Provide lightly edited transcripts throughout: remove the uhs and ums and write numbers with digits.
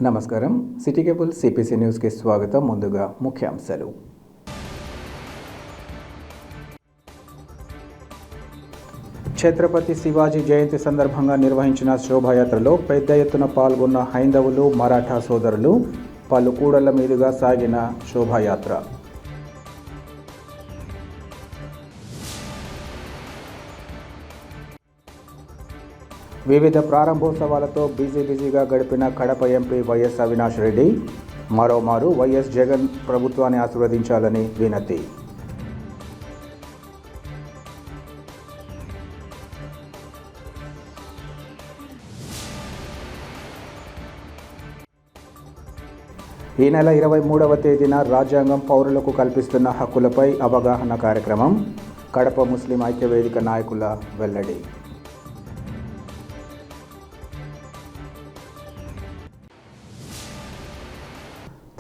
నమస్కారం. City cable CPC న్యూస్కి స్వాగతం. ముందుగా ముఖ్యాంశాలు. ఛత్రపతి శివాజీ జయంతి సందర్భంగా నిర్వహించిన శోభాయాత్రలో పెద్ద ఎత్తున పాల్గొన్న హైందవులు, మరాఠా సోదరులు. పలు కూడళ్ల మీదుగా సాగిన శోభాయాత్ర. వివిధ ప్రారంభోత్సవాలతో బిజీగా గడిపిన కడప ఎంపీ వైఎస్ అవినాష్ రెడ్డి. మరోమారు వైఎస్ జగన్ ప్రభుత్వాన్ని ఆశీర్వదించాలని వినతి. ఈ నెల 23వ తేదీన రాజ్యాంగం పౌరులకు కల్పిస్తున్న హక్కులపై అవగాహన కార్యక్రమం. కడప ముస్లిం ఐక్యవేదిక నాయకుల వెల్లడి.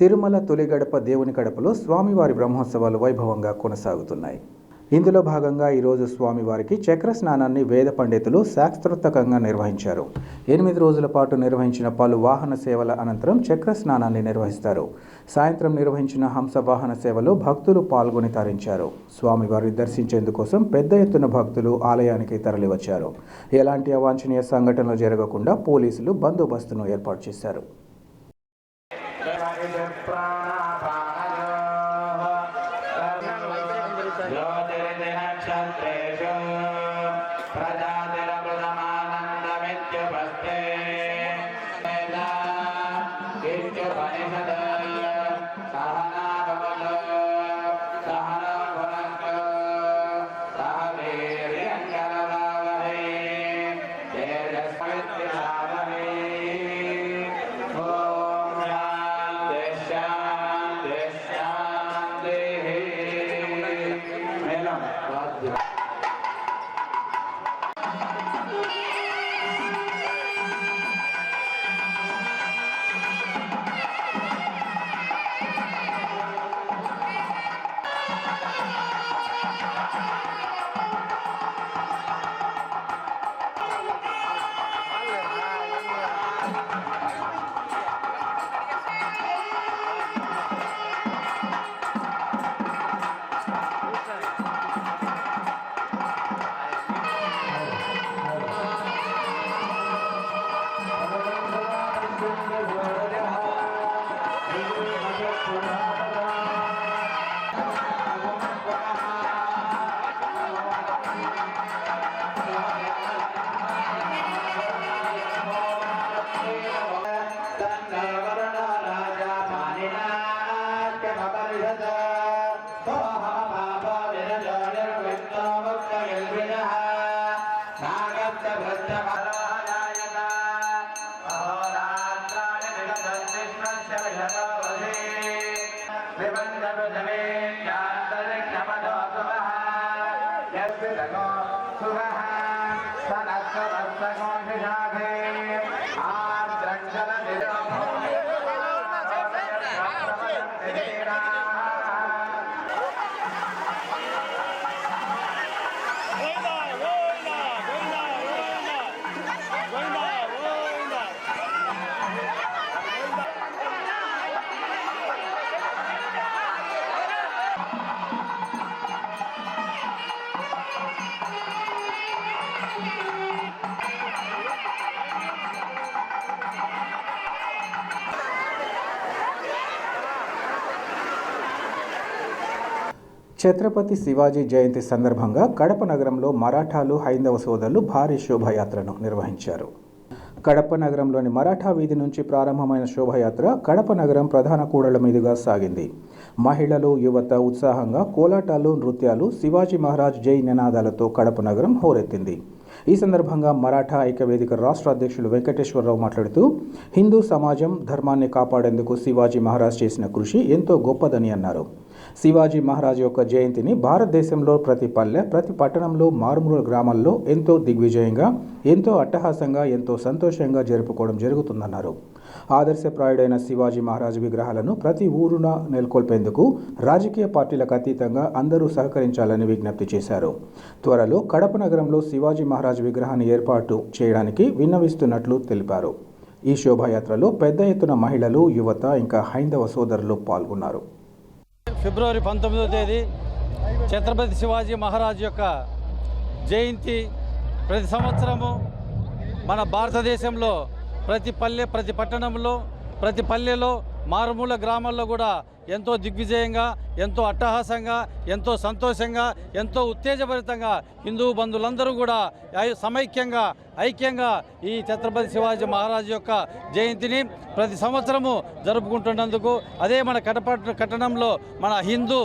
తిరుమల తొలి గడప దేవుని గడపలో స్వామివారి బ్రహ్మోత్సవాలు వైభవంగా కొనసాగుతున్నాయి. ఇందులో భాగంగా ఈరోజు స్వామివారికి చక్ర స్నానాన్ని వేద పండితులు శాస్త్రోక్తంగా నిర్వహించారు. 8 రోజుల పాటు నిర్వహించిన పలు వాహన సేవల అనంతరం చక్ర స్నానాన్ని నిర్వహిస్తారు. సాయంత్రం నిర్వహించిన హంస వాహన సేవలో భక్తులు పాల్గొని తరించారు. స్వామివారిని దర్శించేందుకోసం పెద్ద ఎత్తున భక్తులు ఆలయానికి తరలివచ్చారు. ఎలాంటి అవాంఛనీయ సంఘటనలు జరగకుండా పోలీసులు బందోబస్తును ఏర్పాటు చేశారు. ఛత్రపతి శివాజీ జయంతి సందర్భంగా కడప నగరంలో మరాఠాలు, హైందవ సోదరులు భారీ శోభాయాత్రను నిర్వహించారు. కడప నగరంలోని మరాఠా వీధి నుంచి ప్రారంభమైన శోభాయాత్ర కడప నగరం ప్రధాన కూడళ్ల మీదుగా సాగింది. మహిళలు, యువత ఉత్సాహంగా కోలాటాలు, నృత్యాలు, శివాజీ మహారాజ్ జై నినాదాలతో కడప నగరం హోరెత్తింది. ఈ సందర్భంగా మరాఠా ఐక్యవేదిక రాష్ట్ర అధ్యక్షులు వెంకటేశ్వరరావు మాట్లాడుతూ, హిందూ సమాజం ధర్మాన్ని కాపాడేందుకు శివాజీ మహారాజ్ చేసిన కృషి ఎంతో గొప్పదని అన్నారు. శివాజీ మహారాజ్ యొక్క జయంతిని భారతదేశంలో ప్రతి పల్లె, ప్రతి పట్టణంలో, మారుమూల గ్రామాల్లో ఎంతో దిగ్విజయంగా, ఎంతో అట్టహాసంగా, ఎంతో సంతోషంగా జరుపుకోవడం జరుగుతుందన్నారు. ఆదర్శప్రాయుడైన శివాజీ మహారాజ్ విగ్రహాలను ప్రతి ఊరున నెలకొల్పేందుకు రాజకీయ పార్టీలకు అతీతంగా అందరూ సహకరించాలని విజ్ఞప్తి చేశారు. త్వరలో కడప నగరంలో శివాజీ మహారాజ్ విగ్రహాన్ని ఏర్పాటు చేయడానికి విన్నవిస్తున్నట్లు తెలిపారు. ఈ శోభాయాత్రలో పెద్ద ఎత్తున మహిళలు, యువత ఇంకా హైందవ సోదరులు పాల్గొన్నారు. ఫిబ్రవరి 19వ తేదీ ఛత్రపతి శివాజీ మహారాజ్ యొక్క జయంతి. ప్రతి సంవత్సరము మన భారతదేశంలో ప్రతి పల్లె, ప్రతి పట్టణంలో, ప్రతి పల్లెలో, మారుమూల గ్రామాల్లో కూడా ఎంతో దిగ్విజయంగా, ఎంతో అట్టహాసంగా, ఎంతో సంతోషంగా, ఎంతో ఉత్తేజభరితంగా హిందూ బంధువులందరూ కూడా సమైక్యంగా, ఐక్యంగా ఈ ఛత్రపతి శివాజీ మహారాజ్ యొక్క జయంతిని ప్రతి సంవత్సరము జరుపుకుంటున్నందుకు, అదే మన పట్టణంలో మన హిందూ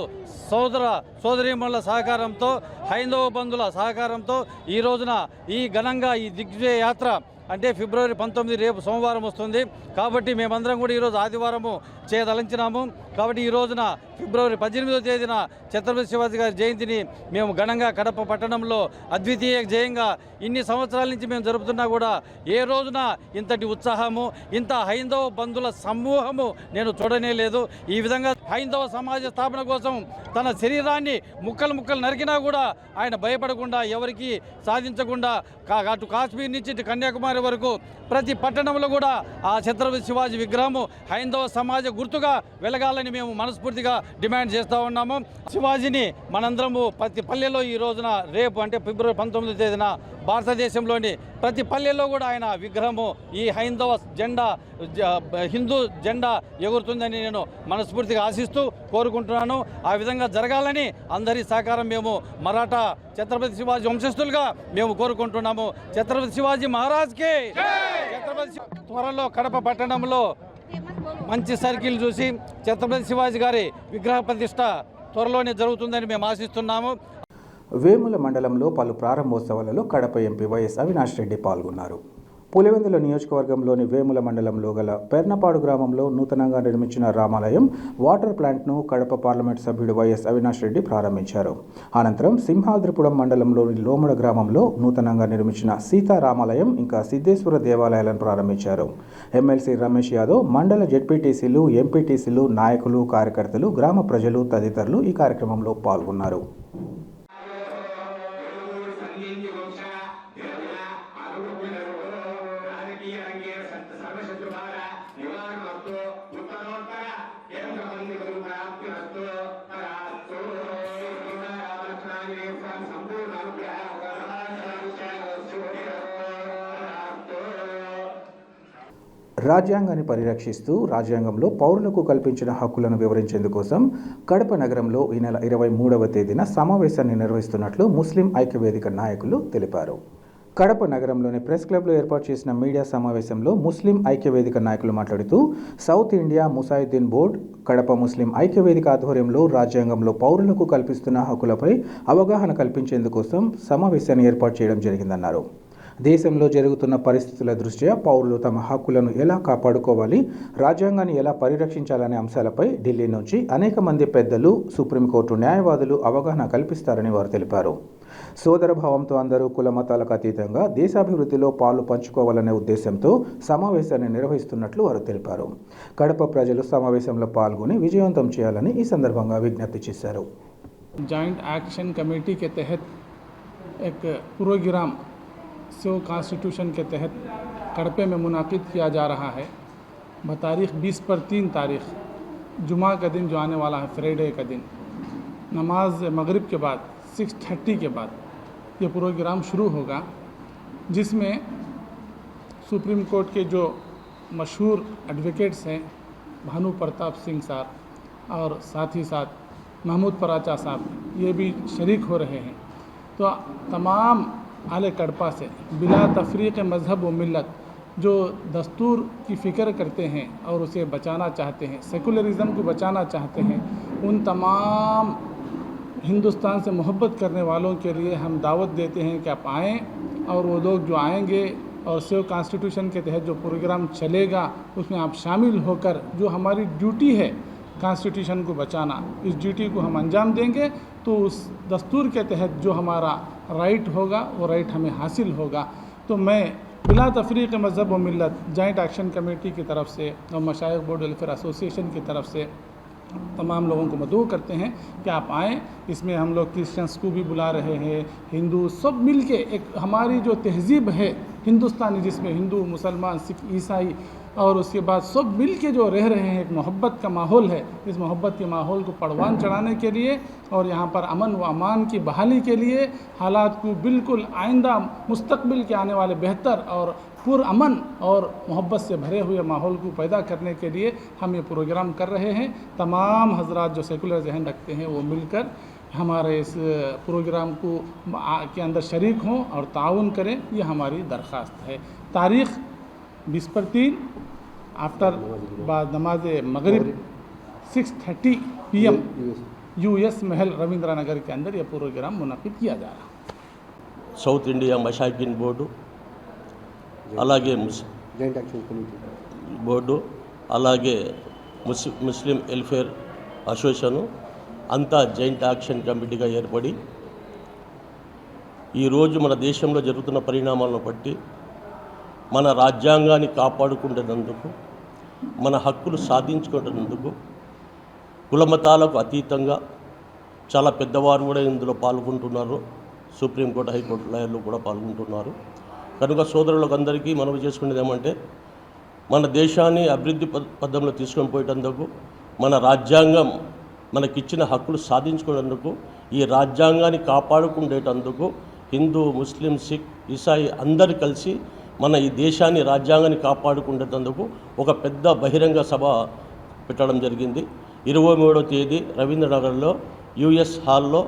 సోదరీమణుల సహకారంతో, హైందవ బంధువుల సహకారంతో ఈ రోజున ఈ ఘనంగా ఈ దిగ్విజయ యాత్ర అంటే ఫిబ్రవరి 19 రేపు సోమవారం వస్తుంది కాబట్టి మేమందరం కూడా ఈరోజు ఆదివారము చేయదలించినాము. కాబట్టి ఈ రోజున ఫిబ్రవరి 18వ తేదీన ఛత్రపతి శివాజీ గారి జయంతిని మేము ఘనంగా కడప పట్టణంలో అద్వితీయ జయంగా ఇన్ని సంవత్సరాల నుంచి మేము జరుపుతున్నా కూడా ఏ రోజున ఇంతటి ఉత్సాహము, ఇంత హైందవ బంధువుల సమూహము నేను చూడనే లేదు. ఈ విధంగా హైందవ సమాజ స్థాపన కోసం తన శరీరాన్ని ముక్కలు నరికినా కూడా ఆయన భయపడకుండా, ఎవరికి సాధించకుండా అటు కాశ్మీర్ నుంచి ఇటు కన్యాకుమారి వరకు ప్రతి పట్టణంలో కూడా ఆ ఛత్రపతి శివాజీ విగ్రహము హైందవ సమాజ గుర్తుగా వెలగాలని మేము మనస్ఫూర్తిగా డిమాండ్ చేస్తూ ఉన్నాము. శివాజీని మనందరము ప్రతి పల్లెలో ఈ రోజున రేపు అంటే ఫిబ్రవరి 19వ తేదీన భారతదేశంలోని ప్రతి పల్లెల్లో కూడా ఆయన విగ్రహము ఈ హైందవ జెండా, హిందూ జెండా ఎగురుతుందని నేను మనస్ఫూర్తిగా ఆశిస్తూ కోరుకుంటున్నాను. ఆ విధంగా జరగాలని అందరి సహకారం మేము మరాఠా ఛత్రపతి శివాజీ వంశస్థులుగా మేము కోరుకుంటున్నాము. ఛత్రపతి శివాజీ మహారాజ్కి త్వరలో కడప పట్టణంలో మంచి సర్కిల్ చూసి ఛత్రపతి శివాజీ గారి విగ్రహ ప్రతిష్ట త్వరలోనే జరుగుతుందని మేము ఆశిస్తున్నాము. వేముల మండలంలో పలు ప్రారంభోత్సవాలలో కడప ఎంపీ వైఎస్ అవినాష్ రెడ్డి పాల్గొన్నారు. పులివెందుల నియోజకవర్గంలోని వేముల మండలంలో గల పెర్నపాడు గ్రామంలో నూతనంగా నిర్మించిన రామాలయం వాటర్ ప్లాంట్ను కడప పార్లమెంట్ సభ్యుడు వైఎస్ అవినాష్ రెడ్డి ప్రారంభించారు. అనంతరం సింహాద్రిపురం మండలంలోని లోమడ గ్రామంలో నూతనంగా నిర్మించిన సీతారామాలయం ఇంకా సిద్ధేశ్వర దేవాలయాలను ప్రారంభించారు. ఎమ్మెల్సీ రమేష్ యాదవ్, మండల జెడ్పీటీసీలు, ఎంపీటీసీలు, నాయకులు, కార్యకర్తలు, గ్రామ ప్రజలు తదితరులు ఈ కార్యక్రమంలో పాల్గొన్నారు. రాజ్యాంగాన్ని పరిరక్షిస్తూ రాజ్యాంగంలో పౌరులకు కల్పించిన హక్కులను వివరించేందుకోసం కడప నగరంలో ఈ నెల 23వ తేదీన సమావేశాన్ని నిర్వహిస్తున్నట్లు ముస్లిం ఐక్యవేదిక నాయకులు తెలిపారు. కడప నగరంలోని ప్రెస్ క్లబ్లో ఏర్పాటు చేసిన మీడియా సమావేశంలో ముస్లిం ఐక్యవేదిక నాయకులు మాట్లాడుతూ సౌత్ ఇండియా ముసాయిద్దీన్ బోర్డు, కడప ముస్లిం ఐక్యవేదిక ఆధ్వర్యంలో రాజ్యాంగంలో పౌరులకు కల్పిస్తున్న హక్కులపై అవగాహన కల్పించేందుకోసం సమావేశాన్ని ఏర్పాటు చేయడం జరిగిందన్నారు. దేశంలో జరుగుతున్న పరిస్థితుల దృష్ట్యా పౌరులు తమ హక్కులను ఎలా కాపాడుకోవాలి, రాజ్యాంగాన్ని ఎలా పరిరక్షించాలనే అంశాలపై ఢిల్లీ నుంచి అనేక మంది పెద్దలు, సుప్రీంకోర్టు న్యాయవాదులు అవగాహన కల్పిస్తారని వారు తెలిపారు. సోదరభావంతో అందరూ కుల మతాలకు అతీతంగా దేశాభివృద్ధిలో పాలు పంచుకోవాలనే ఉద్దేశంతో సమావేశాన్ని నిర్వహిస్తున్నట్లు వారు తెలిపారు. కడప ప్రజలు సమావేశంలో పాల్గొని విజయవంతం చేయాలని ఈ సందర్భంగా విజ్ఞప్తి చేశారు. జాయింట్ యాక్షన్ कमेटी के तहत एक प्रोग्राम सो कॉन्स्टिट्यूशन के तहत कड़पे में मुनाकिद किया जा रहा है। बतारीख 20 पर 3 तारीख जुमा का दिन जो आने वाला है, फ्राइडे का दिन, नमाज मगरिब के बाद 6:30 के बाद ये प्रोग्राम शुरू होगा, जिसमें सुप्रीम कोर्ट के जो मशहूर एडवोकेट्स हैं भानु प्रताप सिंह साहब और साथ ही साथ महमूद पराचा साहब, ये भी शरीक हो रहे हैं। तो तमाम आले कड़पा से बिला तफरीक़ मज़हब व मिल्लत जो दस्तूर की फ़िक्र करते हैं और उसे बचाना चाहते हैं, सेकुलरिज़म को बचाना चाहते हैं, उन तमाम हिंदुस्तान से मोहब्बत करने वालों के लिए हम दावत देते हैं कि आप आएँ, और वो लोग जो आएंगे और सेव कॉन्स्टिट्यूशन के तहत जो प्रोग्राम चलेगा उसमें आप शामिल होकर जो हमारी ड्यूटी है कॉन्स्टिट्यूशन को बचाना, इस ड्यूटी को हम अंजाम देंगे तो उस दस्तूर के तहत जो हमारा राइट होगा वो राइट हमें हासिल होगा। तो मैं बिला तफरीक़ मज़हब व मिल्लत जॉइंट एक्शन कमेटी की तरफ से और मशाइख बोर्ड वेलफेयर एसोसिएशन की तरफ से तमाम लोगों को मदऊ करते हैं कि आप आएँ। इसमें हम लोग क्रिश्चियंस को भी बुला रहे हैं, हिंदू सब मिल के एक हमारी जो तहज़ीब है हिंदुस्तानी, जिसमें हिंदू, मुसलमान, सिख, ईसाई और उसके बाद सब मिल के जो रह रहे हैं, एक मोहब्बत का माहौल है। इस मोहब्बत के माहौल को परवान चढ़ाने के लिए और यहाँ पर अमन व अमान की बहाली के लिए, हालात को बिल्कुल आइंदा मुस्तकबिल के आने वाले बेहतर और पुरअमन और मोहब्बत से भरे हुए माहौल को पैदा करने के लिए हम ये प्रोग्राम कर रहे हैं। तमाम हजरात जो सेकुलर जहन रखते हैं वो मिलकर हमारे इस प्रोग्राम को के अंदर शरीक हों और ताउन करें, ये हमारी दरख्वास्त है। तारीख़ 20/3 आफ्टर बाद नमाज मगरिब 6:30 PM US महल रविंद्र नगर के अंदर ये प्रोग्राम मुनक़िद किया जा रहा है। సౌత్ ఇండియా మషాకిన్ బోర్డు, అలాగే జాయింట్ యాక్షన్ కమిటీ బోర్డు, అలాగే ముస్లిం వెల్ఫేర్ అసోసియేషను అంతా జాయింట్ యాక్షన్ కమిటీగా ఏర్పడి ఈరోజు మన దేశంలో జరుగుతున్న పరిణామాలను బట్టి మన రాజ్యాంగాన్ని కాపాడుకుంటున్నందుకు, మన హక్కులు సాధించుకుంటున్నందుకు కులమతాలకు అతీతంగా చాలా పెద్దవారు కూడా ఇందులో పాల్గొంటున్నారు. సుప్రీంకోర్టు, హైకోర్టు లాయర్లు కూడా పాల్గొంటున్నారు. కనుక సోదరులకు అందరికీ మనవి చేసుకునేది ఏమంటే, మన దేశాన్ని అభివృద్ధి పథంలో తీసుకొని పోయేటందుకు, మన రాజ్యాంగం మనకిచ్చిన హక్కులు సాధించుకునేందుకు, ఈ రాజ్యాంగాన్ని కాపాడుకునేటందుకు హిందూ, ముస్లిం, సిక్, ఈసాయి అందరు కలిసి మన ఈ దేశాన్ని, రాజ్యాంగాన్ని కాపాడుకునేటందుకు ఒక పెద్ద బహిరంగ సభ పెట్టడం జరిగింది. 23వ తేదీ రవీంద్రనగర్లో US హాల్లో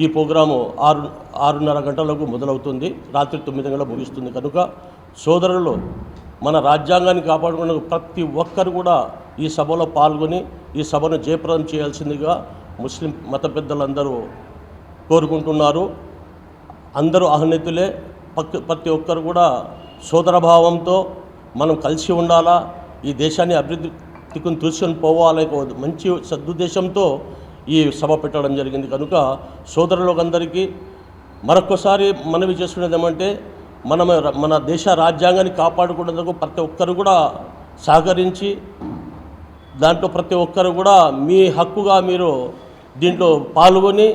ఈ ప్రోగ్రాము 6:30 గంటలకు మొదలవుతుంది, రాత్రి 9 గంటలకు ముగిస్తుంది. కనుక సోదరులు, మన రాజ్యాంగాన్ని కాపాడుకునే ప్రతి ఒక్కరు కూడా ఈ సభలో పాల్గొని ఈ సభను జయప్రదం చేయాల్సిందిగా ముస్లిం మత పెద్దలందరూ కోరుకుంటున్నారు. అందరూ ఆహ్వానితులే. ప్రతి ఒక్కరు కూడా సోదరభావంతో మనం కలిసి ఉండాలా, ఈ దేశాన్ని అభివృద్ధికి తీసుకొని పోవాలి, మంచి సదుద్దేశంతో ఈ సభ పెట్టడం జరిగింది. కనుక సోదరులందరికీ మరొకసారి మనవి చేసుకునేది ఏమంటే, మన దేశ రాజ్యాంగాన్ని కాపాడుకునేందుకు ప్రతి ఒక్కరు కూడా సహకరించి, దాంట్లో ప్రతి ఒక్కరు కూడా మీ హక్కుగా మీరు దీంట్లో పాల్గొని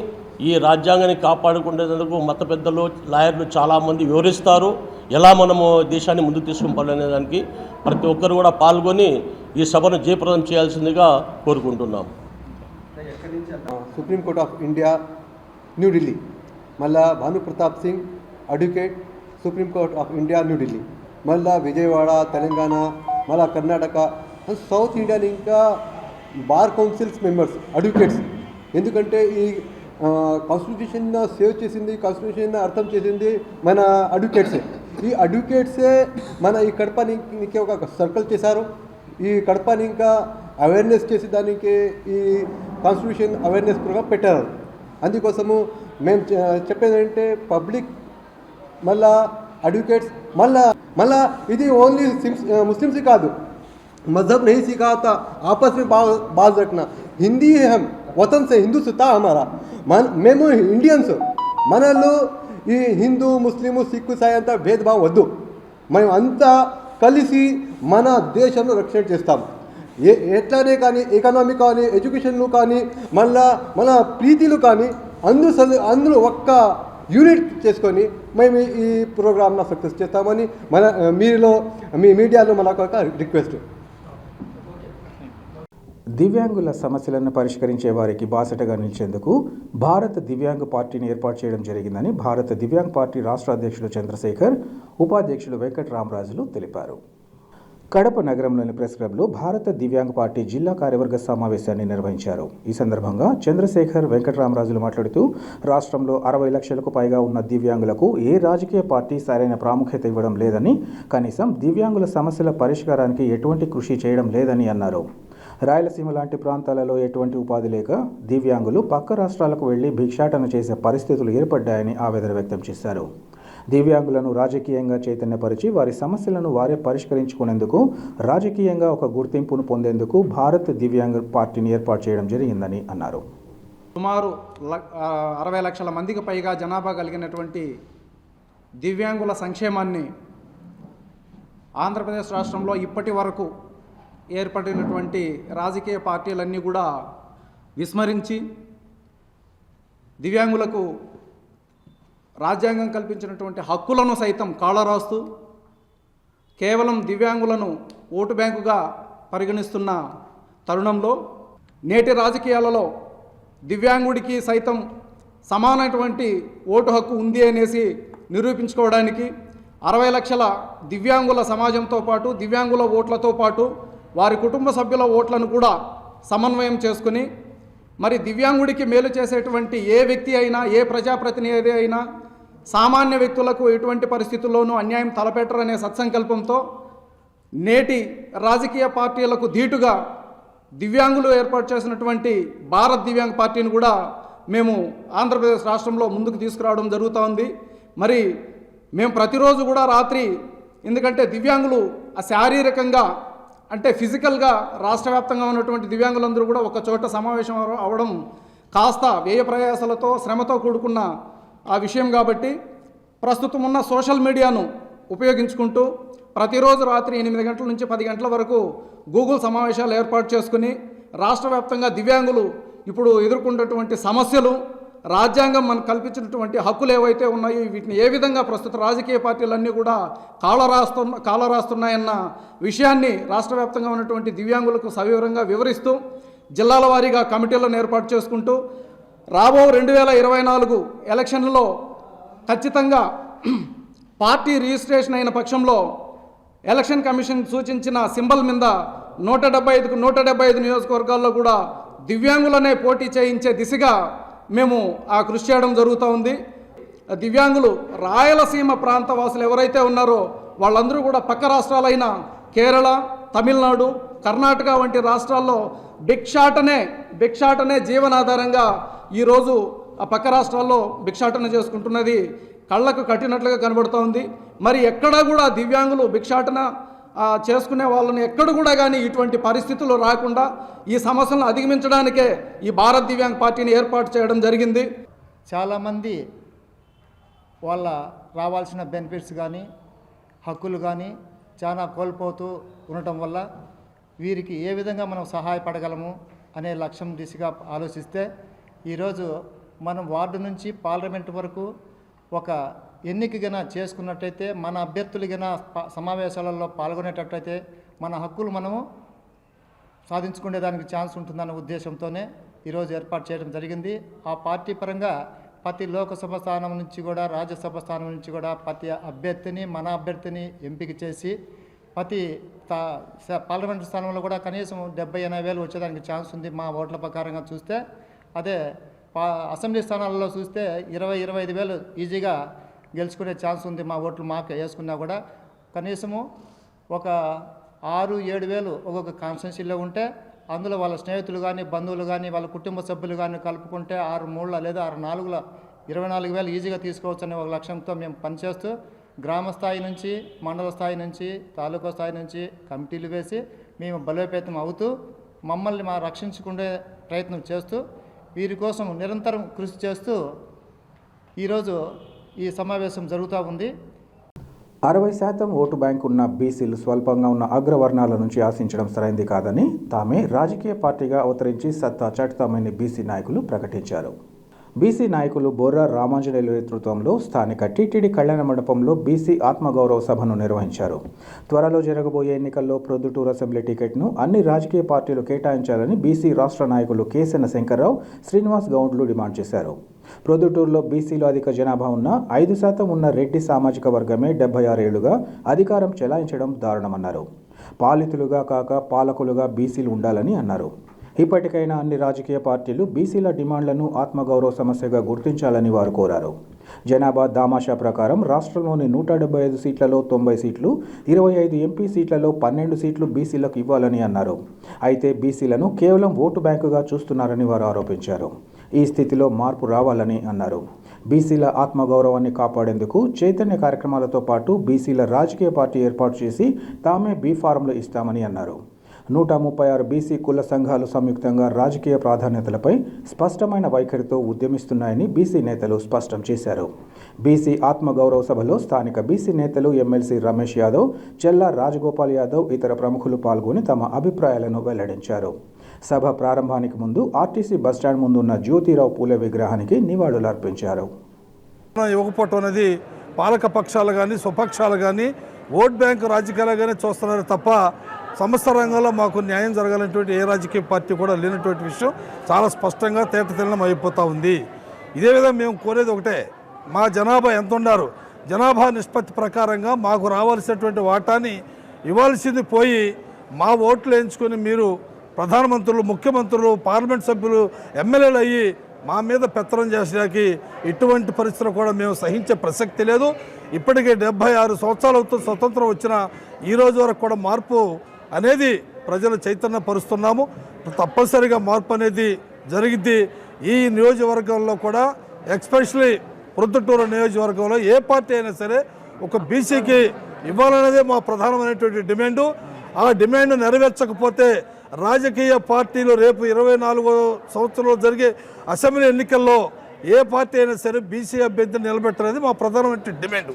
ఈ రాజ్యాంగాన్ని కాపాడుకునేందుకు మత పెద్దలు, లాయర్లు చాలామంది వివరిస్తారు, ఎలా మనము దేశాన్ని ముందుకు తీసుకుపోవాలనే దానికి ప్రతి ఒక్కరు కూడా పాల్గొని ఈ సభను జయప్రదం చేయాల్సిందిగా కోరుకుంటున్నాం. Supreme court of India, New Delhi. మళ్ళా Bhanu Pratap Singh, advocate, supreme court of India, New Delhi. మళ్ళా విజయవాడ, తెలంగాణ, మళ్ళా కర్ణాటక, సౌత్ ఇండియన్, ఇంకా బార్ కౌన్సిల్స్ మెంబర్స్, అడ్వకేట్స్. ఎందుకంటే ఈ కాన్స్టిట్యూషన్ సేవ్ చేసింది, కాన్స్టిట్యూషన్ అర్థం చేసింది మన అడ్వకేట్సే. ఈ అడ్వకేట్సే మన ఈ కడపనికి ఒక సర్కిల్ చేశారు. ఈ కడపని ఇంకా అవేర్నెస్ చేసి దానికి ఈ కాన్స్టిట్యూషన్ అవేర్నెస్ ప్రోగ్రామ్ పెట్టారు. అందుకోసము మేము చెప్పేది ఏంటంటే, పబ్లిక్ మళ్ళా అడ్వకేట్స్ మళ్ళా ఇది ఓన్లీ मुस्लिम से కాదు, मज़हब नहीं सीखा था, आपस में बाज रखना. हिंदी है, हम वतन से हिंदुस्ता हमारा, మేము ఇండియన్స్. మనలో ఈ హిందూ, ముస్లిము, సిక్కు, సాయి అంతా భేదభావం వద్దు. మేము అంతా కలిసి మన దేశంలో రక్షణ చేస్తాం. ఎట్లానే కానీ ఎకనామిక్ కానీ ఎడ్యుకేషన్లు కానీ మళ్ళా మన ప్రీతిలు కానీ అందులో ఒక్క యూనిట్ చేసుకొని మేము ఈ ప్రోగ్రామ్ను సక్సెస్ చేస్తామని మీ మీడియాలో మనకు ఒక రిక్వెస్ట్. దివ్యాంగుల సమస్యలను పరిష్కరించే వారికి బాసటగా నిలిచేందుకు భారత దివ్యాంగ్ పార్టీని ఏర్పాటు చేయడం జరిగిందని భారత దివ్యాంగ్ పార్టీ రాష్ట్ర అధ్యక్షుడు చంద్రశేఖర్, ఉపాధ్యక్షుడు వెంకటరామరాజులు తెలిపారు. కడప నగరంలోని ప్రెస్ క్లబ్లో భారత దివ్యాంగ్ పార్టీ జిల్లా కార్యవర్గ సమావేశాన్ని నిర్వహించారు. ఈ సందర్భంగా చంద్రశేఖర్, వెంకటరామరాజులు మాట్లాడుతూ, రాష్ట్రంలో 60 లక్షలకు పైగా ఉన్న దివ్యాంగులకు ఏ రాజకీయ పార్టీ సరైన ప్రాముఖ్యత ఇవ్వడం లేదని, కనీసం దివ్యాంగుల సమస్యల పరిష్కారానికి ఎటువంటి కృషి చేయడం లేదని అన్నారు. రాయలసీమ లాంటి ప్రాంతాలలో ఎటువంటి ఉపాధి లేక దివ్యాంగులు పక్క రాష్ట్రాలకు వెళ్లి భిక్షాటన చేసే పరిస్థితులు ఏర్పడ్డాయని ఆవేదన వ్యక్తం చేశారు. దివ్యాంగులను రాజకీయంగా చైతన్యపరిచి వారి సమస్యలను వారే పరిష్కరించుకునేందుకు, రాజకీయంగా ఒక గుర్తింపును పొందేందుకు భారత్ దివ్యాంగ్ పార్టీని ఏర్పాటు చేయడం జరిగిందని అన్నారు. సుమారు 60 లక్షల మందికి పైగా జనాభా కలిగినటువంటి దివ్యాంగుల సంక్షేమాన్ని ఆంధ్రప్రదేశ్ రాష్ట్రంలో ఇప్పటి వరకు ఏర్పడినటువంటి రాజకీయ పార్టీలన్నీ కూడా విస్మరించి దివ్యాంగులకు రాజ్యాంగం కల్పించినటువంటి హక్కులను సైతం కాలరాస్తూ కేవలం దివ్యాంగులను ఓటు బ్యాంకుగా పరిగణిస్తున్న తరుణంలో నేటి రాజకీయాలలో దివ్యాంగుడికి సైతం సమానమైనటువంటి ఓటు హక్కు ఉంది అనేసి నిరూపించుకోవడానికి 60 లక్షల దివ్యాంగుల సమాజంతో పాటు దివ్యాంగుల ఓట్లతో పాటు వారి కుటుంబ సభ్యుల ఓట్లను కూడా సమన్వయం చేసుకుని మరి దివ్యాంగుడికి మేలు చేసేటువంటి ఏ వ్యక్తి అయినా ఏ ప్రజాప్రతినిధి అయినా సామాన్య వ్యక్తులకు ఎటువంటి పరిస్థితుల్లోనూ అన్యాయం తలపెట్టరనే సత్సంకల్పంతో నేటి రాజకీయ పార్టీలకు ధీటుగా దివ్యాంగులు ఏర్పాటు చేసినటువంటి భారత్ దివ్యాంగ్ పార్టీని కూడా మేము ఆంధ్రప్రదేశ్ రాష్ట్రంలో ముందుకు తీసుకురావడం జరుగుతూ ఉంది. మరి మేము ప్రతిరోజు కూడా రాత్రి, ఎందుకంటే దివ్యాంగులు శారీరకంగా అంటే ఫిజికల్గా రాష్ట్ర వ్యాప్తంగా ఉన్నటువంటి దివ్యాంగులందరూ కూడా ఒక చోట సమావేశం అవ్వడం కాస్త వ్యయ ప్రయాసాలతో శ్రమతో కూడుకున్న ఆ విషయం కాబట్టి ప్రస్తుతం ఉన్న సోషల్ మీడియాను ఉపయోగించుకుంటూ ప్రతిరోజు రాత్రి 8 గంటల నుంచి 10 గంటల వరకు గూగుల్ సమావేశాలు ఏర్పాటు చేసుకుని రాష్ట్ర వ్యాప్తంగా దివ్యాంగులు ఇప్పుడు ఎదుర్కొంటున్నటువంటి సమస్యలు, రాజ్యాంగం మనకు కల్పించినటువంటి హక్కులు ఏవైతే ఉన్నాయో వీటిని ఏ విధంగా ప్రస్తుత రాజకీయ పార్టీలన్నీ కూడా కాలరాస్తున్నాయన్న విషయాన్ని రాష్ట్ర వ్యాప్తంగా ఉన్నటువంటి దివ్యాంగులకు సవివరంగా వివరిస్తూ జిల్లాల వారీగా కమిటీలను ఏర్పాటు చేసుకుంటూ రాబో 2024 ఎలక్షన్లలో ఖచ్చితంగా పార్టీ రిజిస్ట్రేషన్ అయిన పక్షంలో ఎలక్షన్ కమిషన్ సూచించిన సింబల్ మీద 175కు 175 నియోజకవర్గాల్లో కూడా దివ్యాంగులనే పోటీ చేయించే దిశగా మేము ఆ కృషి చేయడం జరుగుతూ ఉంది. దివ్యాంగులు రాయలసీమ ప్రాంత వాసులు ఎవరైతే ఉన్నారో వాళ్ళందరూ కూడా పక్క రాష్ట్రాలైన కేరళ, తమిళనాడు, కర్ణాటక వంటి రాష్ట్రాల్లో భిక్షాటనే జీవనాధారంగా ఈరోజు ఆ పక్క రాష్ట్రాల్లో భిక్షాటన చేసుకుంటున్నది కళ్ళకు కట్టినట్లుగా కనబడుతూ ఉంది. మరి ఎక్కడా కూడా దివ్యాంగులు భిక్షాటన చేసుకునే వాళ్ళని ఎక్కడ కూడా కానీ ఇటువంటి పరిస్థితులు రాకుండా ఈ సమస్యలను అధిగమించడానికే ఈ భారత్ దివ్యాంగ్ పార్టీని ఏర్పాటు చేయడం జరిగింది. చాలామంది వాళ్ళ రావాల్సిన బెనిఫిట్స్ కానీ హక్కులు కానీ చాలా కోల్పోతూ ఉండటం వల్ల వీరికి ఏ విధంగా మనం సహాయపడగలము అనే లక్ష్యం దిశగా ఆలోచిస్తే ఈరోజు మనం వార్డు నుంచి పార్లమెంట్ వరకు ఒక ఎన్నిక గన చేసుకున్నట్టయితే మన అభ్యర్థులు గన సమావేశాలలో పాల్గొనేటట్టయితే మన హక్కులు మనము సాధించుకునేదానికి ఛాన్స్ ఉంటుందన్న ఉద్దేశంతోనే ఈరోజు ఏర్పాటు చేయడం జరిగింది. ఆ పార్టీ పరంగా ప్రతి లోకసభ స్థానం నుంచి కూడా రాజ్యసభ స్థానం నుంచి కూడా ప్రతి అభ్యర్థిని మన అభ్యర్థిని ఎంపిక చేసి ప్రతి పార్లమెంటు స్థానంలో కూడా కనీసం 70-80 వేలు వచ్చేదానికి ఛాన్స్ ఉంది మా ఓట్ల ప్రకారంగా చూస్తే. అదే అసెంబ్లీ స్థానాలలో చూస్తే 20-25 వేలు ఈజీగా గెలుచుకునే ఛాన్స్ ఉంది మా ఓట్లు మాకు వేసుకున్నా కూడా. కనీసము ఒక 6-7 వేలు ఒక్కొక్క కాన్స్టిట్యున్సీలో ఉంటే అందులో వాళ్ళ స్నేహితులు కానీ బంధువులు కానీ వాళ్ళ కుటుంబ సభ్యులు కానీ కలుపుకుంటే 6-3 లేదా 6-4 24 వేలు ఈజీగా తీసుకోవచ్చు అనే ఒక లక్ష్యంతో మేము పనిచేస్తూ గ్రామ స్థాయి నుంచి మండల స్థాయి నుంచి తాలూకా స్థాయి నుంచి కమిటీలు వేసి మేము బలోపేతం అవుతూ మమ్మల్ని రక్షించుకునే ప్రయత్నం చేస్తూ వీరి కోసం నిరంతరం కృషి చేస్తూ ఈరోజు ఈ సమావేశం జరుగుతూ ఉంది. 60% ఓటు బ్యాంకు ఉన్న బీసీలు స్వల్పంగా ఉన్న అగ్రవర్ణాల నుంచి ఆశించడం సరైంది కాదని తామే రాజకీయ పార్టీగా అవతరించి సత్తా చాటుతామని బీసీ నాయకులు ప్రకటించారు. బీసీ నాయకులు బొర్రా రామాంజనేయులు నేతృత్వంలో స్థానిక టీటీడీ కళ్యాణ మండపంలో బీసీ ఆత్మగౌరవ సభను నిర్వహించారు. త్వరలో జరగబోయే ఎన్నికల్లో ప్రొద్దుటూరు అసెంబ్లీ టికెట్ను అన్ని రాజకీయ పార్టీలు కేటాయించాలని బీసీ రాష్ట్ర నాయకులు కేసెన శంకర్రావు, శ్రీనివాస్ గౌడ్లు డిమాండ్ చేశారు. ప్రొద్దుటూరులో బీసీలు అధిక జనాభా ఉన్న 5% ఉన్న రెడ్డి సామాజిక వర్గమే 76 ఏళ్లుగా అధికారం చెలాయించడం దారుణమన్నారు. పాలితులుగా కాక పాలకులుగా బీసీలు ఉండాలని అన్నారు. ఇప్పటికైనా అన్ని రాజకీయ పార్టీలు బీసీల డిమాండ్లను ఆత్మగౌరవ సమస్యగా గుర్తించాలని వారు కోరారు. జనాభా దామాషా ప్రకారం రాష్ట్రంలోని 175 సీట్లలో 90 సీట్లు, 25 ఎంపీ సీట్లలో 12 సీట్లు బీసీలకు ఇవ్వాలని అన్నారు. అయితే బీసీలను కేవలం ఓటు బ్యాంకుగా చూస్తున్నారని వారు ఆరోపించారు. ఈ స్థితిలో మార్పు రావాలని అన్నారు. బీసీల ఆత్మగౌరవాన్ని కాపాడేందుకు చైతన్య కార్యక్రమాలతో పాటు బీసీల రాజకీయ పార్టీ ఏర్పాటు చేసి తామే బీ ఫారంలు ఇస్తామని అన్నారు. 136 బీసీ కుల సంఘాలు సంయుక్తంగా రాజకీయ ప్రాధాన్యతలపై స్పష్టమైన వైఖరితో ఉద్యమిస్తున్నాయని బీసీ నేతలు స్పష్టం చేశారు. బీసీ ఆత్మగౌరవ సభలో స్థానిక బీసీ నేతలు ఎమ్మెల్సీ రమేష్ యాదవ్, చెల్లా రాజగోపాల్ యాదవ్, ఇతర ప్రముఖులు పాల్గొని తమ అభిప్రాయాలను వెల్లడించారు. సభ ప్రారంభానికి ముందు ఆర్టీసీ బస్టాండ్ ముందున్న జ్యోతిరావు పూలే విగ్రహానికి నివాళులర్పించారు. ఇవ్వకపోవటం అనేది పాలక పక్షాలు కానీ స్వపక్షాలు కానీ ఓట్ బ్యాంకు రాజకీయాలు కానీ చూస్తున్నారు తప్ప సమస్త రంగంలో మాకు న్యాయం జరగాలనేటువంటి ఏ రాజకీయ పార్టీ కూడా లేనటువంటి విషయం చాలా స్పష్టంగా తేటతెల్లం అయిపోతూ ఉంది. ఇదే విధంగా మేము కోరేది ఒకటే, మా జనాభా ఎంత ఉన్నారు, జనాభా నిష్పత్తి ప్రకారంగా మాకు రావాల్సినటువంటి వాటాని ఇవ్వాల్సింది పోయి మా ఓట్లు వేయించుకొని మీరు ప్రధానమంత్రులు, ముఖ్యమంత్రులు, పార్లమెంట్ సభ్యులు, ఎమ్మెల్యేలు అయ్యి మా మీద పెత్తనం చేసేకి ఇటువంటి పరిస్థితులు కూడా మేము సహించే ప్రసక్తి లేదు. ఇప్పటికే 76 సంవత్సరాలు అవుతుంది స్వతంత్రం వచ్చిన ఈ రోజు వరకు కూడా మార్పు అనేది ప్రజలు చైతన్యపరుస్తున్నాము. తప్పనిసరిగా మార్పు అనేది జరిగింది. ఈ నియోజకవర్గంలో కూడా ఎస్పెషలీ ప్రొద్దుటూరు నియోజకవర్గంలో ఏ పార్టీ అయినా సరే ఒక బీసీకి ఇవ్వాలనేదే మా ప్రధానమైనటువంటి డిమాండు. ఆ డిమాండ్ నెరవేర్చకపోతే రాజకీయ పార్టీలు రేపు 24వ సంవత్సరంలో జరిగే అసెంబ్లీ ఎన్నికల్లో ఏ పార్టీ అయినా సరే బీసీ అభ్యర్థిని నిలబెట్టఅనేది మా ప్రధానమైన డిమాండ్.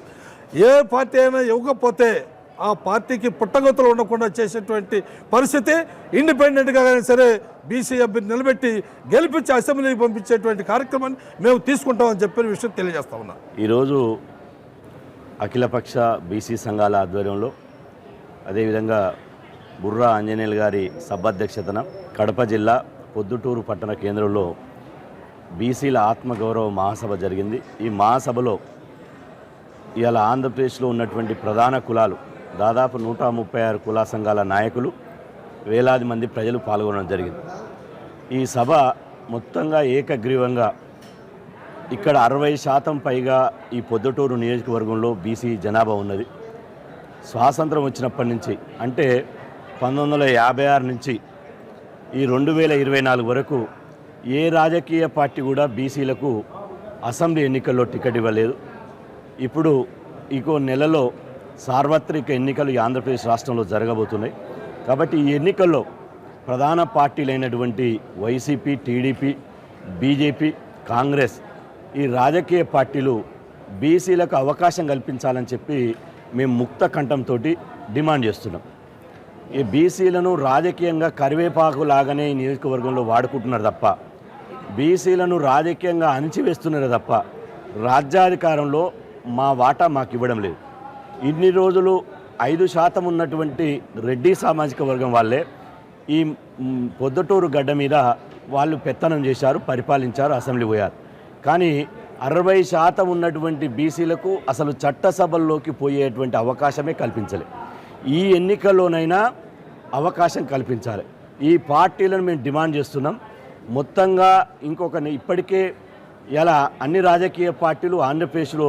ఏ పార్టీ అయినా ఇవ్వకపోతే ఆ పార్టీకి పుట్టగతులు ఉండకుండా చేసేటువంటి పరిస్థితి ఇండిపెండెంట్గా అయినా సరే బీసీ అభ్యర్థి నిలబెట్టి గెలిపించి అసెంబ్లీకి పంపించేటువంటి కార్యక్రమాన్ని మేము తీసుకుంటామని చెప్పిన విషయం తెలియజేస్తా ఉన్నాం. ఈరోజు అఖిలపక్ష బీసీ సంఘాల ఆధ్వర్యంలో అదేవిధంగా బుర్రా ఆంజనేయులు గారి సభాధ్యక్షతన కడప జిల్లా పొద్దుటూరు పట్టణ కేంద్రంలో బీసీల ఆత్మగౌరవ మహాసభ జరిగింది. ఈ మహాసభలో ఇవాళ ఆంధ్రప్రదేశ్లో ఉన్నటువంటి ప్రధాన కులాలు దాదాపు 136 కుల సంఘాల నాయకులు, వేలాది మంది ప్రజలు పాల్గొనడం జరిగింది. ఈ సభ మొత్తంగా ఏకగ్రీవంగా ఇక్కడ 60% పైగా ఈ పొద్దుటూరు నియోజకవర్గంలో బీసీ జనాభా ఉన్నది. స్వాతంత్రం వచ్చినప్పటి నుంచి అంటే 1956 నుంచి ఈ 2024 వరకు ఏ రాజకీయ పార్టీ కూడా బీసీలకు అసెంబ్లీ ఎన్నికల్లో టికెట్ ఇవ్వలేదు. ఇప్పుడు ఇంకో నెలలో సార్వత్రిక ఎన్నికలు ఈ ఆంధ్రప్రదేశ్ రాష్ట్రంలో జరగబోతున్నాయి. కాబట్టి ఈ ఎన్నికల్లో ప్రధాన పార్టీలైనటువంటి వైసీపీ, టీడీపీ, బీజేపీ, కాంగ్రెస్ ఈ రాజకీయ పార్టీలు బీసీలకు అవకాశం కల్పించాలని చెప్పి మేము ముక్త కంఠంతో డిమాండ్ చేస్తున్నాం. ఈ బీసీలను రాజకీయంగా కరివేపాకు లాగానే ఈ నియోజకవర్గంలో వాడుకుంటున్నారు తప్ప బీసీలను రాజకీయంగా అణిచివేస్తున్నారు తప్ప రాజ్యాధికారంలో మా వాటా మాకు ఇవ్వడం లేదు. ఇన్ని రోజులు 5% ఉన్నటువంటి రెడ్డి సామాజిక వర్గం వాళ్ళే ఈ పొద్దుటూరు గడ్డ మీద వాళ్ళు పెత్తనం చేశారు, పరిపాలించారు, అసెంబ్లీ పోయారు. కానీ 60% ఉన్నటువంటి బీసీలకు అసలు చట్టసభల్లోకి పోయేటువంటి అవకాశమే కల్పించలే. ఈ ఎన్నికల్లోనైనా అవకాశం కల్పించాలి. ఈ పార్టీలను మేము డిమాండ్ చేస్తున్నాం. మొత్తంగా ఇప్పటికే ఇలా అన్ని రాజకీయ పార్టీలు ఆంధ్రప్రదేశ్లో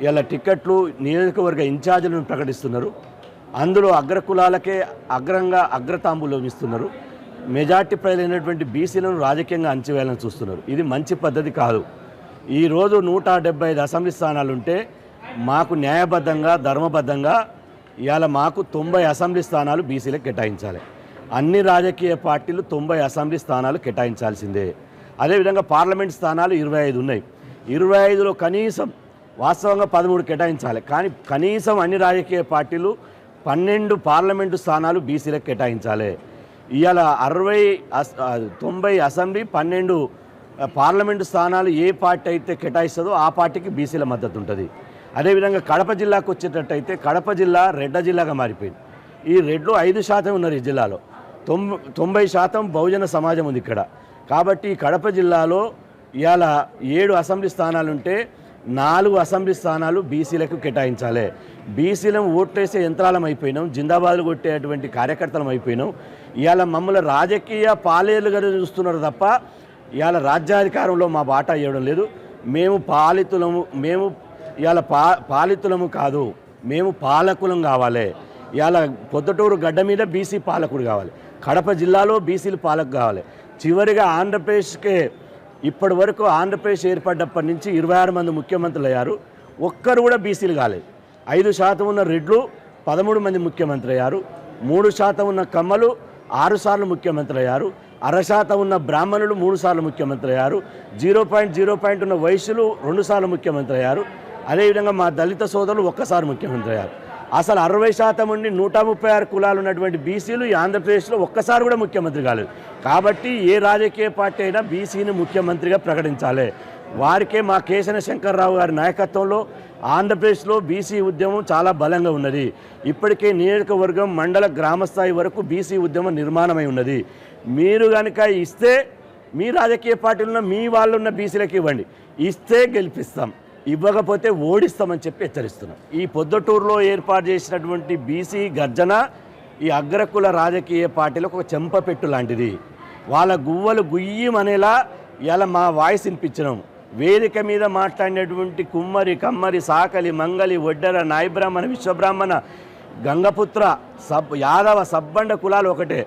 ఇలా టికెట్లు నియోజకవర్గ ఇన్ఛార్జీలను ప్రకటిస్తున్నారు. అందులో అగ్రకులాలకే అగ్రతాంబూలం ఇస్తున్నారు. మెజార్టీ ప్రజలైనటువంటి బీసీలను రాజకీయంగా అణచివేయాలని చూస్తున్నారు. ఇది మంచి పద్ధతి కాదు. ఈరోజు 175 అసెంబ్లీ స్థానాలు ఉంటే మాకు న్యాయబద్ధంగా, ధర్మబద్ధంగా ఇవాళ మాకు 90 అసెంబ్లీ స్థానాలు బీసీలకు కేటాయించాలి. అన్ని రాజకీయ పార్టీలు 90 అసెంబ్లీ స్థానాలు కేటాయించాల్సిందే. అదేవిధంగా పార్లమెంట్ స్థానాలు 25 ఉన్నాయి. 25లో కనీసం వాస్తవంగా 13 కేటాయించాలి. కానీ కనీసం అన్ని రాజకీయ పార్టీలు 12 పార్లమెంటు స్థానాలు బీసీలకు కేటాయించాలి. ఇవాళ 90 అసెంబ్లీ, 12 పార్లమెంటు స్థానాలు ఏ పార్టీ అయితే కేటాయిస్తుందో ఆ పార్టీకి బీసీల మద్దతు ఉంటుంది. అదేవిధంగా కడప జిల్లాకు వచ్చేటట్టయితే కడప జిల్లా రెడ్డ జిల్లాగా మారిపోయింది. ఈ రెడ్లు 5% ఉన్నారు ఈ జిల్లాలో. 90% బహుజన సమాజం ఉంది ఇక్కడ. కాబట్టి కడప జిల్లాలో ఇవాళ 7 అసెంబ్లీ స్థానాలుంటే 4 అసెంబ్లీ స్థానాలు బీసీలకు కేటాయించాలి. బీసీలను ఓట్లేసే యంత్రాలం అయిపోయినాం, జిందాబాదులు కొట్టేటువంటి కార్యకర్తలం అయిపోయినాం. ఇవాళ మమ్మల్ని రాజకీయ పాలేలుగా చూస్తున్నారు తప్ప ఇవాళ రాజ్యాధికారంలో మా బాటా ఇవ్వడం లేదు. మేము ఇవాళ పాలితులము కాదు, మేము పాలకులం కావాలి. ఇవాళ పొద్దుటూరు గడ్డ మీద బీసీ పాలకుడు కావాలి, కడప జిల్లాలో బీసీలు పాలకు కావాలి. చివరిగా ఆంధ్రప్రదేశ్కే ఇప్పటి వరకు ఆంధ్రప్రదేశ్ ఏర్పడ్డప్పటి నుంచి 26 మంది ముఖ్యమంత్రులు అయ్యారు. ఒక్కరు కూడా బీసీలు కాలేదు. 5% ఉన్న రెడ్లు 13 మంది ముఖ్యమంత్రి అయ్యారు. 3% ఉన్న కమ్మలు 6 సార్లు ముఖ్యమంత్రి అయ్యారు. 0.5% ఉన్న బ్రాహ్మణులు 3 సార్లు ముఖ్యమంత్రి అయ్యారు. 0.0 ఉన్న వైశ్యులు 2 సార్లు ముఖ్యమంత్రి అయ్యారు. అదేవిధంగా మా దళిత సోదరులు 1 సారి ముఖ్యమంత్రి అయ్యారు. అసలు 60% ఉండి 136 కులాలు ఉన్నటువంటి బీసీలు ఈ ఆంధ్రప్రదేశ్లో ఒక్కసారి కూడా ముఖ్యమంత్రి కాలేదు. కాబట్టి ఏ రాజకీయ పార్టీ అయినా బీసీని ముఖ్యమంత్రిగా ప్రకటించాలి. వారికే మా కేశన శంకర్రావు గారి నాయకత్వంలో ఆంధ్రప్రదేశ్లో బీసీ ఉద్యమం చాలా బలంగా ఉన్నది. ఇప్పటికే నియోజకవర్గం మండల గ్రామస్థాయి వరకు బీసీ ఉద్యమం నిర్మాణమై ఉన్నది. మీరు కనుక ఇస్తే మీ రాజకీయ పార్టీలున్న మీ వాళ్ళున్న బీసీలకు ఇవ్వండి, ఇస్తే గెలిపిస్తాం, ఇవ్వకపోతే ఓడిస్తామని చెప్పి హెచ్చరిస్తున్నాం. ఈ పొద్దుటూరులో ఏర్పాటు చేసినటువంటి బీసీ గర్జన ఈ అగ్రకుల రాజకీయ పార్టీలకు ఒక చెంపపెట్టు లాంటిది. వాళ్ళ గువ్వలు గుయ్యమనేలా ఇలా మా వాయిస్ వినిపించినాం. వేదిక మీద మాట్లాడినటువంటి కుమ్మరి, కమ్మరి, సాకలి, మంగలి, ఒడ్డర, నాయబ్రాహ్మణ, విశ్వబ్రాహ్మణ, గంగపుత్ర, యాదవ, సబ్బండ కులాలు ఒకటే.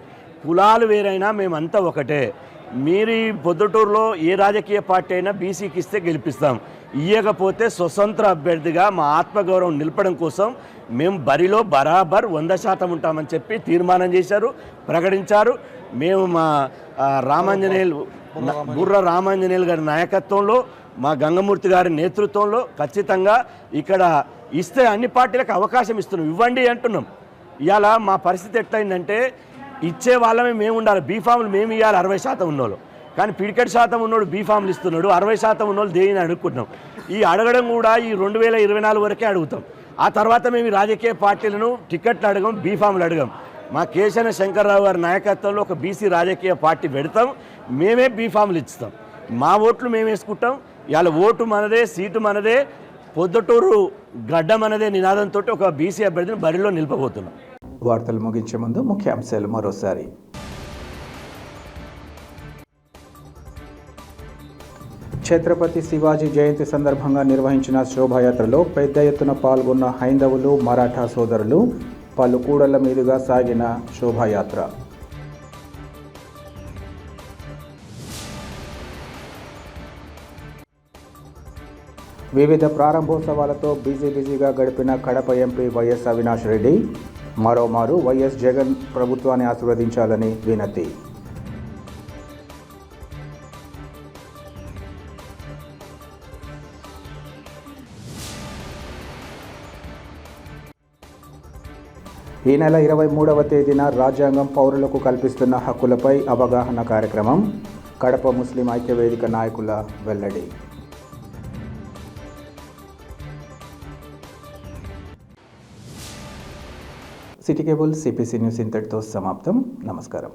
కులాలు వేరైనా మేమంతా ఒకటే. మీరు ఈ పొద్దుటూరులో ఏ రాజకీయ పార్టీ అయినా బీసీకి ఇస్తే గెలిపిస్తాం, ఇవ్వకపోతే స్వతంత్ర అభ్యర్థిగా మా ఆత్మగౌరవం నిలపడం కోసం మేము బరిలో బరాబర్ 100% ఉంటామని చెప్పి తీర్మానం చేశారు, ప్రకటించారు. మేము మా బుర్ర రామాంజనేయులు గారి నాయకత్వంలో, మా గంగమూర్తి గారి నేతృత్వంలో ఖచ్చితంగా ఇక్కడ ఇస్తే అన్ని పార్టీలకు అవకాశం ఇస్తున్నాం, ఇవ్వండి అంటున్నాం. ఇవాళ మా పరిస్థితి ఎట్లయిందంటే ఇచ్చే వాళ్ళమే మేము ఉండాలి, బీఫామ్లు మేము ఇవ్వాలి 60% ఉన్నోళ్ళు, కానీ పిడికెట్ శాతం ఉన్నోడు బీఫామ్లు ఇస్తున్నాడు, 60% ఉన్నోళ్ళు దేని అడుగుకుంటున్నాం. ఈ అడగడం కూడా ఈ 2024 వరకే అడుగుతాం. ఆ తర్వాత మేము ఈ రాజకీయ పార్టీలను టికెట్లు అడగం, బీఫామ్లు అడగం. మా కేశన శంకర్రావు గారి నాయకత్వంలో ఒక బీసీ రాజకీయ పార్టీ పెడతాం, మేమే బీఫామ్లు ఇస్తాం, మా ఓట్లు మేము వేసుకుంటాం. ఇవాళ ఓటు మనదే, సీటు మనదే, పొద్దుటూరు గడ్డ మనదే నినాదంతో ఒక బీసీ అభ్యర్థిని బరిలో నిలపబోతున్నాం. వార్తలు ముగించే ముందు ముఖ్యాంశాలు మరోసారి. ఛత్రపతి శివాజీ జయంతి సందర్భంగా నిర్వహించిన శోభాయాత్రలో పెద్ద ఎత్తున పాల్గొన్న హైందవులు, మరాఠా సోదరులు. పలు కూడళ్ల మీదుగా సాగిన శోభాయాత్ర. వివిధ ప్రారంభోత్సవాలతో బిజీగా గడిపిన కడప ఎంపీ వైఎస్ అవినాష్ రెడ్డి. మరోమారు వైఎస్ జగన్ ప్రభుత్వాన్ని ఆశీర్వదించాలని వినతి. ఈ నెల 23వ తేదీన రాజ్యాంగం పౌరులకు కల్పిస్తున్న హక్కులపై అవగాహన కార్యక్రమం. కడప ముస్లిం ఐక్యవేదిక నాయకుల వెల్లడి. సిటీ కేబుల్ సిపిసి న్యూస్ ఇంతటితో సమాప్తం. నమస్కారం.